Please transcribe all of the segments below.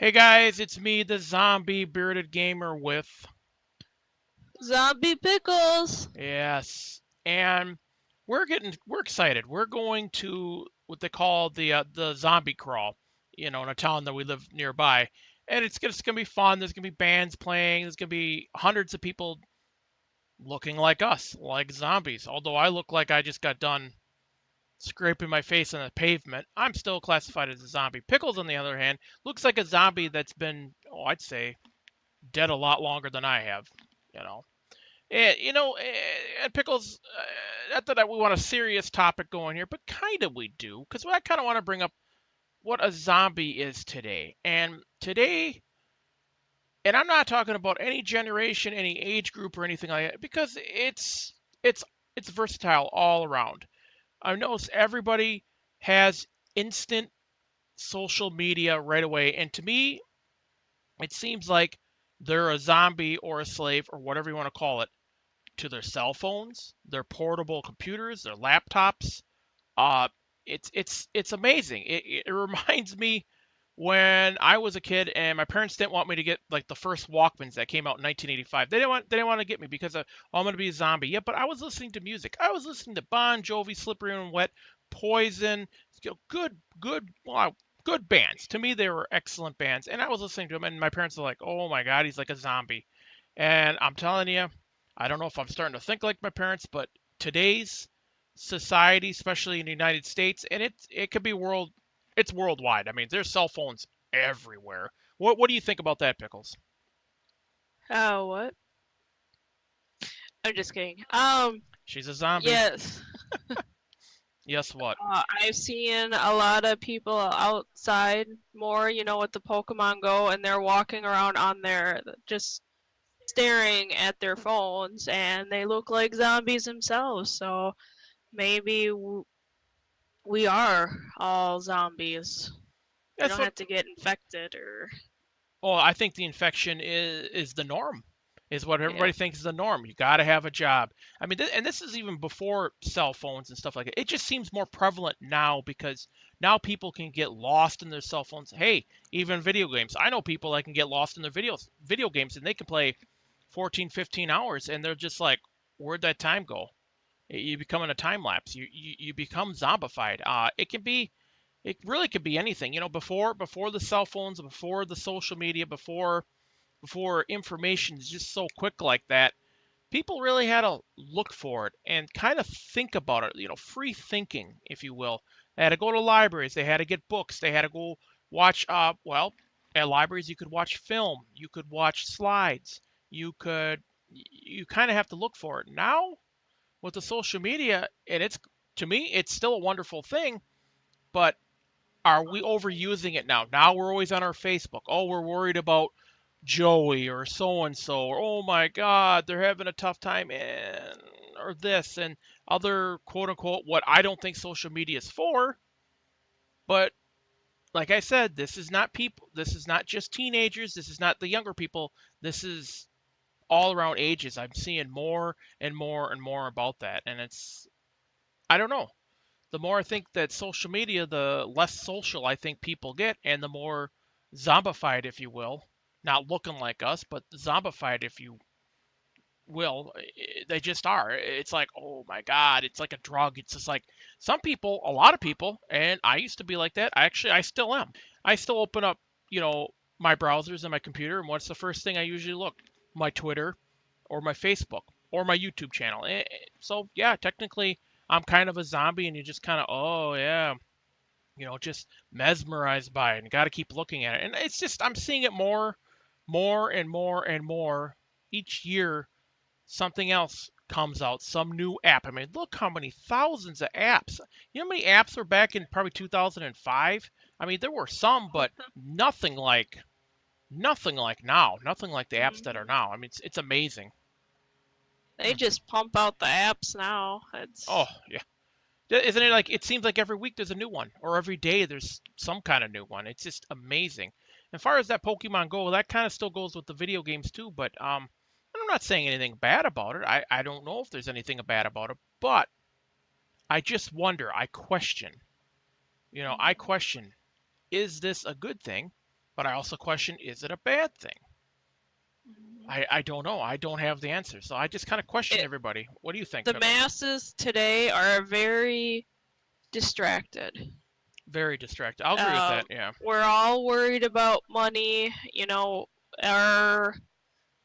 Hey guys, it's me, the zombie bearded gamer with Zombie Pickles! yes, and we're excited. We're going to what they call the zombie crawl, in a town that we live nearby, and it's gonna be fun. There's gonna be bands playing. There's gonna be hundreds of people looking like us, like zombies. Although I look like I just got done scraping my face on the pavement, I'm still classified as a zombie. Pickles, on the other hand, looks like a zombie that's been, I'd say, dead a lot longer than I have. You know, and Pickles. Not that we want a serious topic going here, but kind of we do, because I kind of want to bring up what a zombie is today. And today, and I'm not talking about any generation, any age group, or anything like that, because it's it's versatile all around. I notice everybody has instant social media right away, and to me, it seems like they're a zombie or a slave or whatever you want to call it to their cell phones, their portable computers, their laptops. Uh, it's amazing. It reminds me when I was a kid and my parents didn't want me to get like the first Walkmans that came out in 1985. They didn't want to get me because I'm going to be a zombie. Yeah, but I was listening to music. I was listening to Bon Jovi, Slippery and Wet, Poison, wow, good bands. To me, they were excellent bands, and I was listening to them, and my parents were like, "Oh my God, he's like a zombie." And I'm telling you, I don't know if I'm starting to think like my parents, but today's society, especially in the United States, and it could be it's worldwide. I mean, there's cell phones everywhere. What do you think about that, Pickles? Oh, what? I'm just kidding. She's a zombie. Yes. Yes, what? I've seen a lot of people outside more, with the Pokemon Go, and they're walking around on their, just staring at their phones, and they look like zombies themselves, so maybe we are all zombies. We That's don't what. have to get infected or. Well, I think the infection is the norm. Is what Yeah. everybody thinks is the norm. You got to have a job. I mean, and this is even before cell phones and stuff like that. It just seems more prevalent now because now people can get lost in their cell phones. Hey, even video games. I know people that can get lost in their video games and they can play 14, 15 hours and they're just like, where'd that time go? You become in a time lapse. You become zombified. It really could be anything. Before the cell phones, before the social media, before information is just so quick like that, people really had to look for it and kind of think about it. Free thinking, if you will. They had to go to libraries. They had to get books. They had to go watch. Well, at libraries you could watch film. You could watch slides. You kind of have to look for it now with the social media, and it's to me it's still a wonderful thing, but are we overusing it now? Now we're always on our Facebook. Oh, we're worried about Joey or so and so, or oh my God, they're having a tough time, and or this and other quote unquote what I don't think social media is for. But like I said, this is not people. This is not just teenagers. This is not the younger people. This is all around ages. I'm seeing more and more and more about that, and it's I don't know. The more I think that social media, the less social I think people get, and the more zombified, if you will, not looking like us, but zombified, if you will, they just are. It's like, oh my God, it's like a drug. It's just like some people, a lot of people, and I used to be like that. I still am. I still open up, my browsers and my computer, and what's the first thing I usually look? My Twitter or my Facebook or my YouTube channel. So yeah, technically I'm kind of a zombie, and you just kind of, oh yeah, just mesmerized by it, and got to keep looking at it. And it's just I'm seeing it more and more and more each year. Something else comes out, some new app. I mean, look how many thousands of apps. You know how many apps were back in probably 2005? I mean, there were some, but nothing like now. Nothing like the apps that are Hmm. now. I mean, it's amazing. They just pump out the apps now. Oh It's. yeah. Isn't it like it seems like every week there's a new one, or every day there's some kind of new one. It's just amazing. As far as that Pokemon Go, that kind of still goes with the video games too. But I'm not saying anything bad about it. I don't know if there's anything bad about it, but I just wonder. I question. I Mhm. question. Is this a good thing? But I also question, is it a bad thing? I don't know. I don't have the answer. So I just kind of question It, everybody. What do you think, the Pickles? masses today are very distracted. Very distracted. I'll agree with Um, that. Yeah. we're all worried about money. You know, our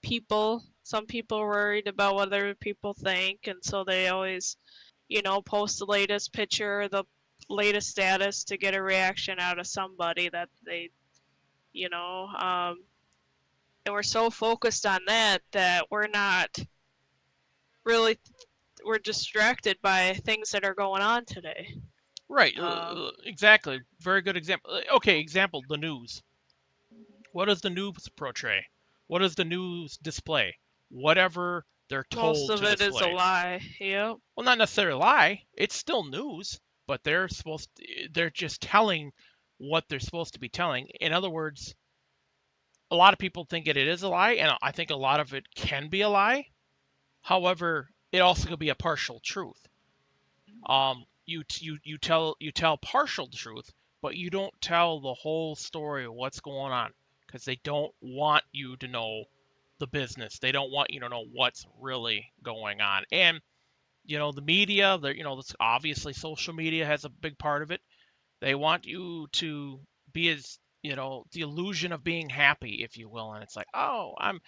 people. Some people are worried about what other people think, and so they always, post the latest picture, the latest status to get a reaction out of somebody that they, you know, um, and we're so focused on that we're not really we're distracted by things that are going on today. Right. Um, Exactly. Very good example. Okay, example, the news. What does the news portray? What does the news display? Whatever they're most told of to it is a display. lie. Yep. Well, not necessarily a lie. It's still news, but they're just telling what they're supposed to be telling. In other words, a lot of people think it is a lie, and I think a lot of it can be a lie. However, it also could be a partial truth. You tell partial truth, but you don't tell the whole story of what's going on because they don't want you to know the business. They don't want you to know what's really going on. And the media, that's obviously social media has a big part of it. They want you to be as, the illusion of being happy, if you will. And it's like, oh, I'm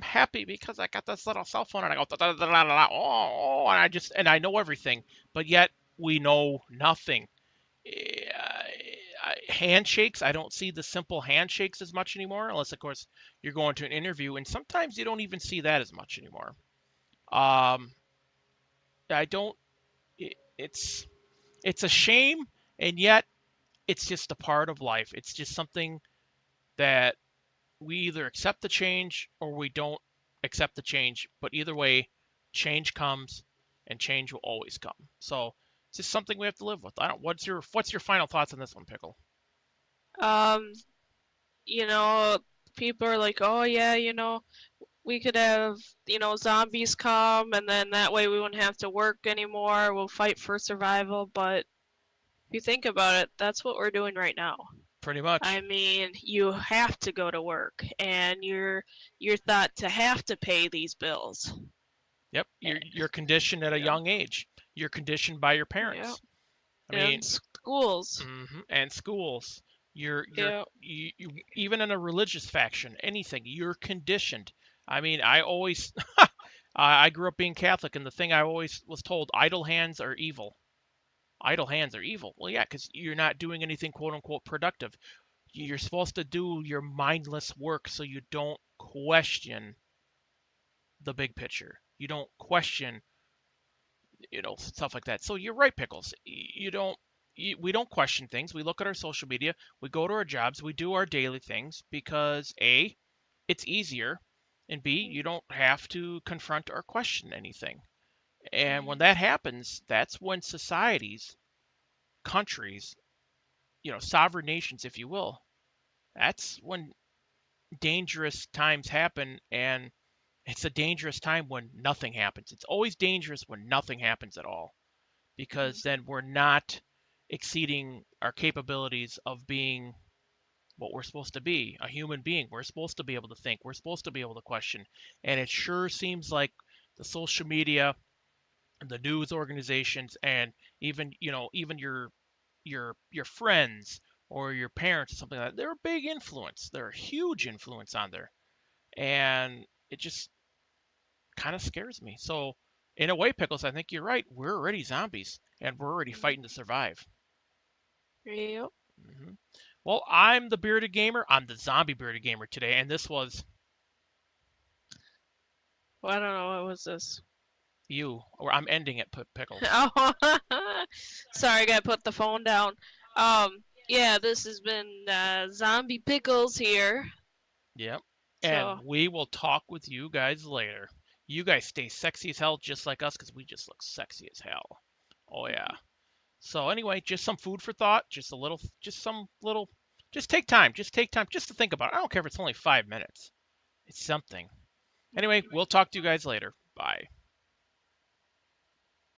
happy because I got this little cell phone and I go da, da, da, da, da, oh, and I know everything, but yet we know nothing. Handshakes, I don't see the simple handshakes as much anymore, unless of course you're going to an interview, and sometimes you don't even see that as much anymore. Um, I don't. It's a shame, and yet it's just a part of life. It's just something that we either accept the change or we don't accept the change. But either way, change comes, and change will always come. So it's just something we have to live with. I don't. What's your final thoughts on this one, Pickle? Um, you know, people are like, oh yeah, we could have, zombies come and then that way we wouldn't have to work anymore. We'll fight for survival. But if you think about it, that's what we're doing right now. Pretty I much. mean, you have to go to work and you're thought to have to pay these bills. Yep. You're conditioned at a Yeah. young age. You're conditioned by your Yeah. parents. I mean, And schools. and schools. Yeah. Even in a religious faction, anything, you're conditioned. I mean, I always I grew up being Catholic, and the thing I always was told, idle hands are evil. Idle hands are evil. Well, yeah, because you're not doing anything quote unquote productive. You're supposed to do your mindless work so you don't question the big picture. You don't question, stuff like that. So you're right, Pickles. You don't. We don't question things. We look at our social media. We go to our jobs. We do our daily things because A, it's easier, and B, you don't have to confront or question anything. And when that happens, that's when societies, countries, sovereign nations, if you will, that's when dangerous times happen. And it's a dangerous time when nothing happens. It's always dangerous when nothing happens at all, because then we're not exceeding our capabilities of being what we're supposed to be, a human being. We're supposed to be able to think. We're supposed to be able to question. And it sure seems like the social media, the news organizations, and even your friends or your parents or something like that, they're a big influence. They're a huge influence on there. And it just kind of scares me. So in a way, Pickles, I think you're right. We're already zombies and we're already fighting to survive. Yep. hmm Well, I'm the bearded gamer. I'm the zombie bearded gamer today, and this was Well, I don't know. What was this? you. Or I'm ending it, Pickles. Oh, sorry, I gotta put the phone down. Yeah, this has been Zombie Pickles here. Yep. And So, we will talk with you guys later. You guys stay sexy as hell, just like us, because we just look sexy as hell. Oh yeah. So anyway, just some food for thought. Just take time. Just take time just to think about it. I don't care if it's only 5 minutes. It's something. Anyway, we'll talk to you guys later. Bye.